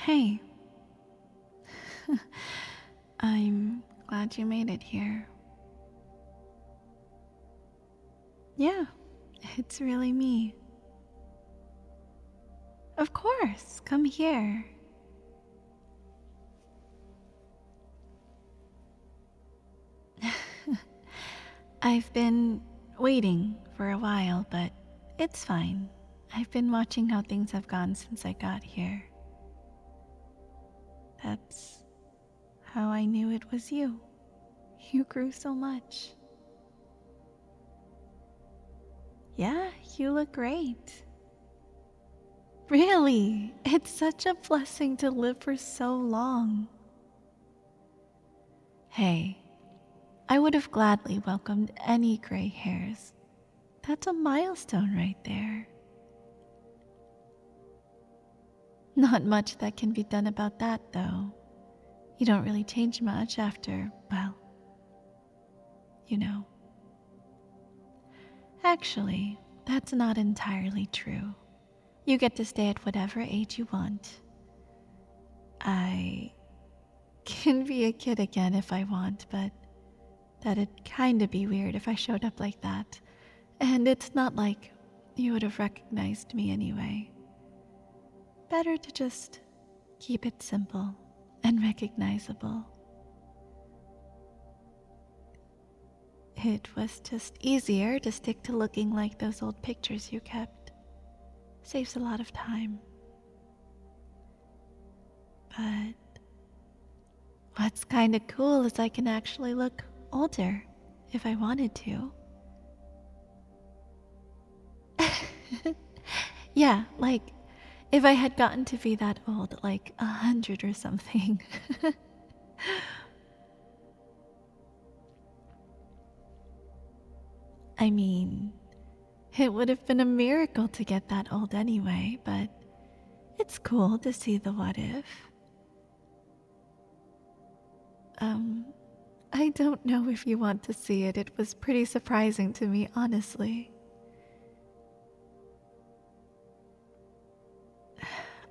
Hey. I'm glad you made it here. Yeah, it's really me. Of course, come here. I've been waiting for a while, but it's fine. I've been watching how things have gone since I got here. That's how I knew it was you. You grew so much. Yeah, you look great. Really, it's such a blessing to live for so long. Hey, I would have gladly welcomed any gray hairs. That's a milestone right there. Not much that can be done about that, though. You don't really change much after, well, you know. Actually, that's not entirely true. You get to stay at whatever age you want. I can be a kid again if I want, but that'd kinda be weird if I showed up like that. And it's not like you would have recognized me anyway. Better to just keep it simple and recognizable. It was just easier to stick to looking like those old pictures you kept. Saves a lot of time. But what's kinda cool is I can actually look older if I wanted to. Yeah, like if I had gotten to be that old, like 100 or something. I mean, it would have been a miracle to get that old anyway, but it's cool to see the what if. Um, I don't know if you want to see it. It was pretty surprising to me, honestly.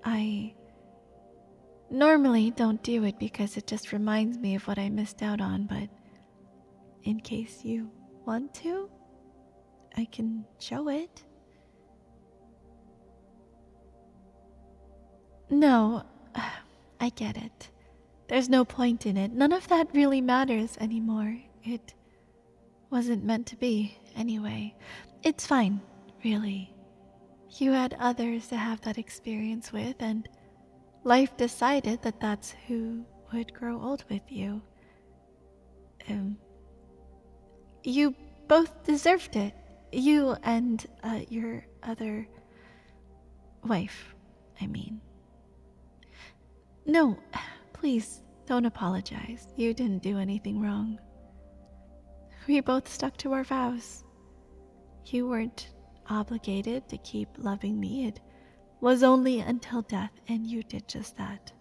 I normally don't do it because it just reminds me of what I missed out on, but in case you want to, I can show it. No, I get it. There's no point in it. None of that really matters anymore. It wasn't meant to be, anyway. It's fine, really. You had others to have that experience with, and life decided that that's who would grow old with you. Um, you both deserved it. You and your other wife, I mean. No, please, don't apologize. You didn't do anything wrong. We both stuck to our vows. You weren't obligated to keep loving me. It was only until death, and you did just that.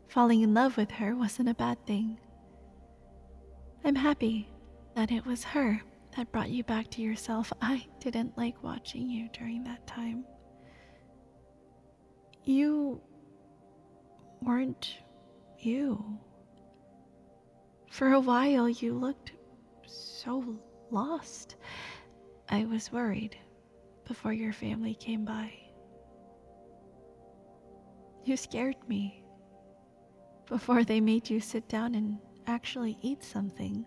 Falling in love with her wasn't a bad thing. I'm happy that it was her that brought you back to yourself. I didn't like watching you during that time. You weren't you. For a while, you looked so lost. I was worried before your family came by. You scared me before they made you sit down and actually eat something.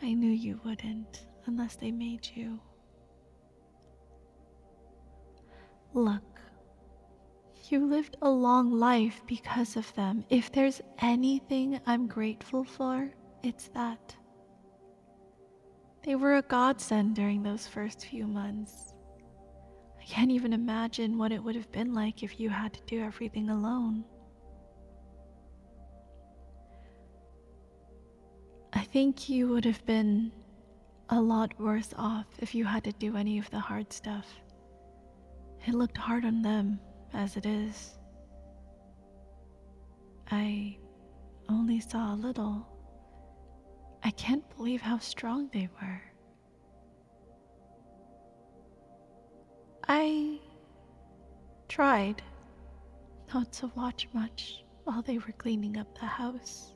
I knew you wouldn't unless they made you. Look, you lived a long life because of them. If there's anything I'm grateful for, it's that. They were a godsend during those first few months. I can't even imagine what it would have been like if you had to do everything alone. I think you would have been a lot worse off if you had to do any of the hard stuff. It looked hard on them, as it is. I only saw a little. I can't believe how strong they were. I tried not to watch much while they were cleaning up the house.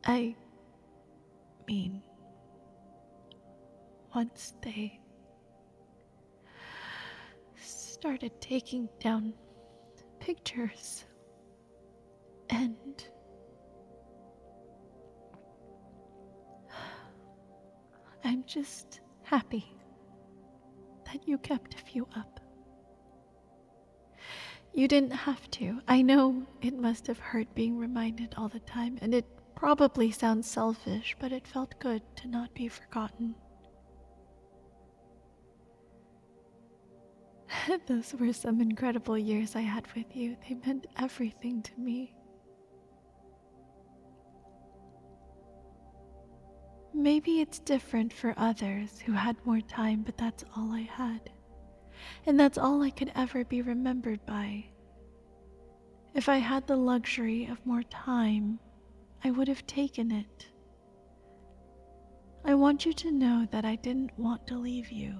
I mean, once they started taking down pictures, and I'm just happy that you kept a few up. You didn't have to. I know it must have hurt being reminded all the time, and it probably sounds selfish, but it felt good to not be forgotten. Those were some incredible years I had with you. They meant everything to me. Maybe it's different for others who had more time, but that's all I had. And that's all I could ever be remembered by. If I had the luxury of more time, I would have taken it. I want you to know that I didn't want to leave you.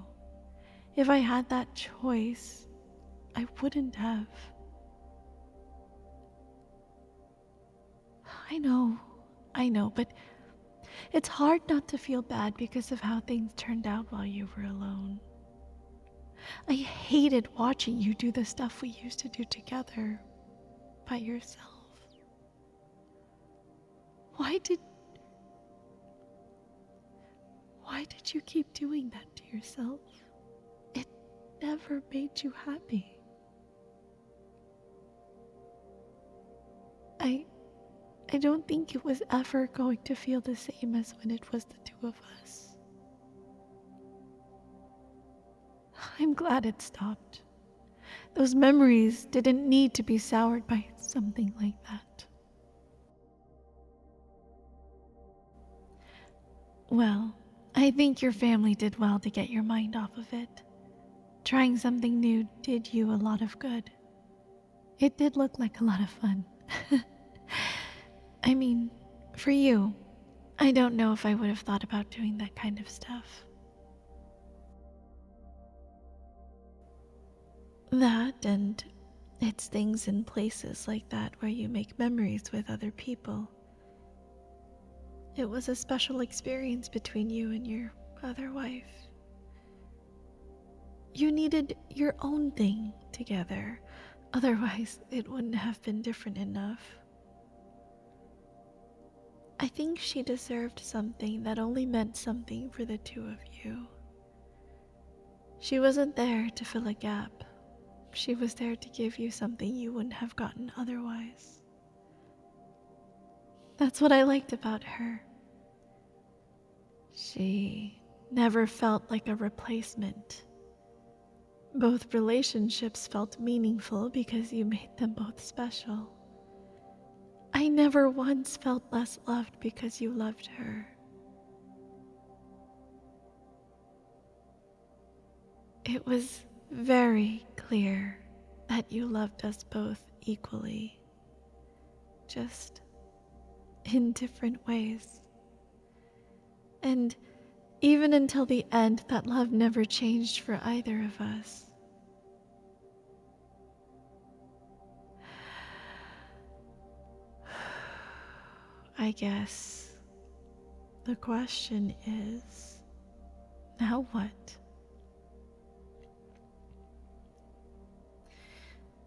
If I had that choice, I wouldn't have. I know, but it's hard not to feel bad because of how things turned out while you were alone. I hated watching you do the stuff we used to do together by yourself. Why did you keep doing that to yourself? It never made you happy. I don't think it was ever going to feel the same as when it was the two of us. I'm glad it stopped. Those memories didn't need to be soured by something like that. Well, I think your family did well to get your mind off of it. Trying something new did you a lot of good. It did look like a lot of fun. I mean, for you, I don't know if I would have thought about doing that kind of stuff. That, and it's things in places like that where you make memories with other people. It was a special experience between you and your other wife. You needed your own thing together, otherwise it wouldn't have been different enough. I think she deserved something that only meant something for the two of you. She wasn't there to fill a gap. She was there to give you something you wouldn't have gotten otherwise. That's what I liked about her. She never felt like a replacement. Both relationships felt meaningful because you made them both special. I never once felt less loved because you loved her. It was very clear that you loved us both equally, just in different ways. And even until the end, that love never changed for either of us. I guess the question is, now what?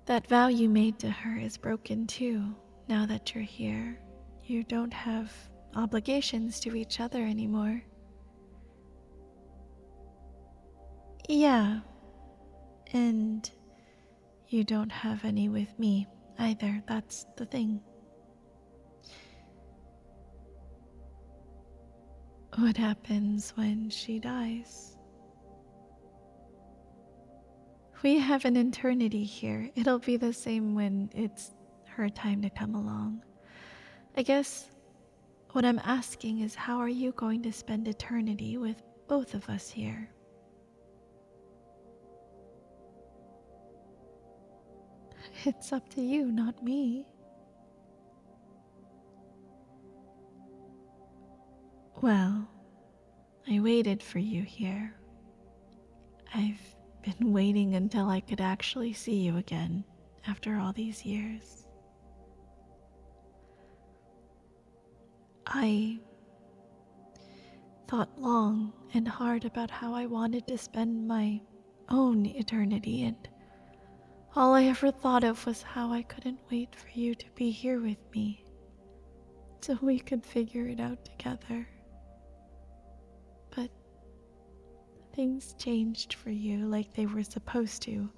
That vow you made to her is broken too, now that you're here. You don't have obligations to each other anymore. Yeah, and you don't have any with me either, that's the thing. What happens when she dies? We have an eternity here. It'll be the same when it's her time to come along. I guess what I'm asking is, how are you going to spend eternity with both of us here? It's up to you, not me. Well, I waited for you here. I've been waiting until I could actually see you again after all these years. I thought long and hard about how I wanted to spend my own eternity, and all I ever thought of was how I couldn't wait for you to be here with me so we could figure it out together. But things changed for you like they were supposed to.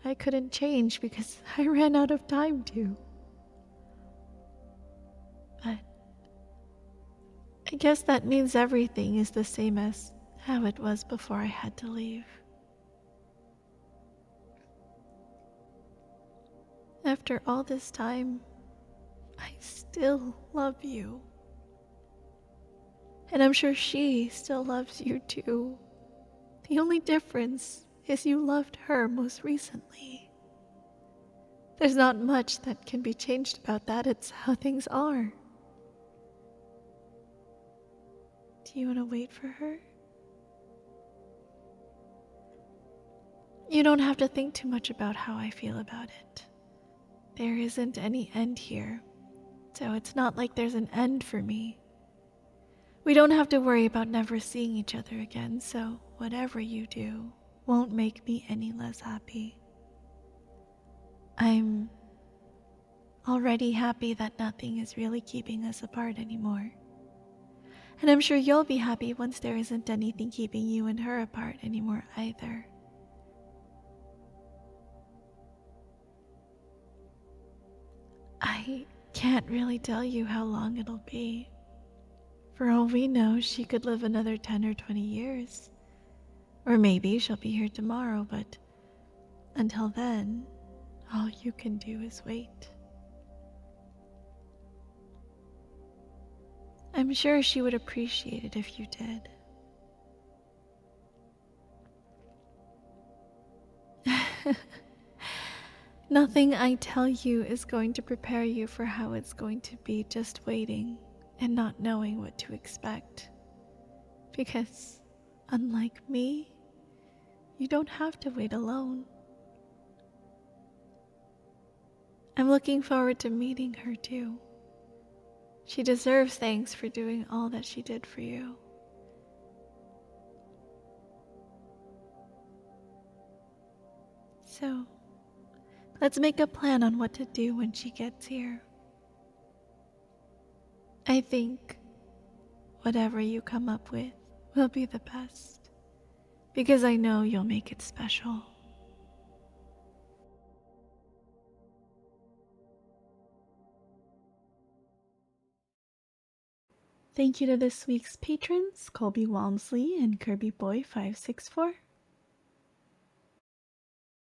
I couldn't change because I ran out of time to. But I guess that means everything is the same as how it was before I had to leave. After all this time, I still love you. And I'm sure she still loves you too. The only difference is you loved her most recently. There's not much that can be changed about that. It's how things are. Do you want to wait for her? You don't have to think too much about how I feel about it. There isn't any end here, so it's not like there's an end for me. We don't have to worry about never seeing each other again, so whatever you do won't make me any less happy. I'm already happy that nothing is really keeping us apart anymore. And I'm sure you'll be happy once there isn't anything keeping you and her apart anymore either. I can't really tell you how long it'll be. For all we know, she could live another 10 or 20 years. Or maybe she'll be here tomorrow, but until then, all you can do is wait. I'm sure she would appreciate it if you did. Nothing I tell you is going to prepare you for how it's going to be just waiting and not knowing what to expect. Because, unlike me, you don't have to wait alone. I'm looking forward to meeting her too. She deserves thanks for doing all that she did for you. So, let's make a plan on what to do when she gets here. I think whatever you come up with will be the best, because I know you'll make it special. Thank you to this week's patrons, Colby Walmsley and Kirby Boy 564.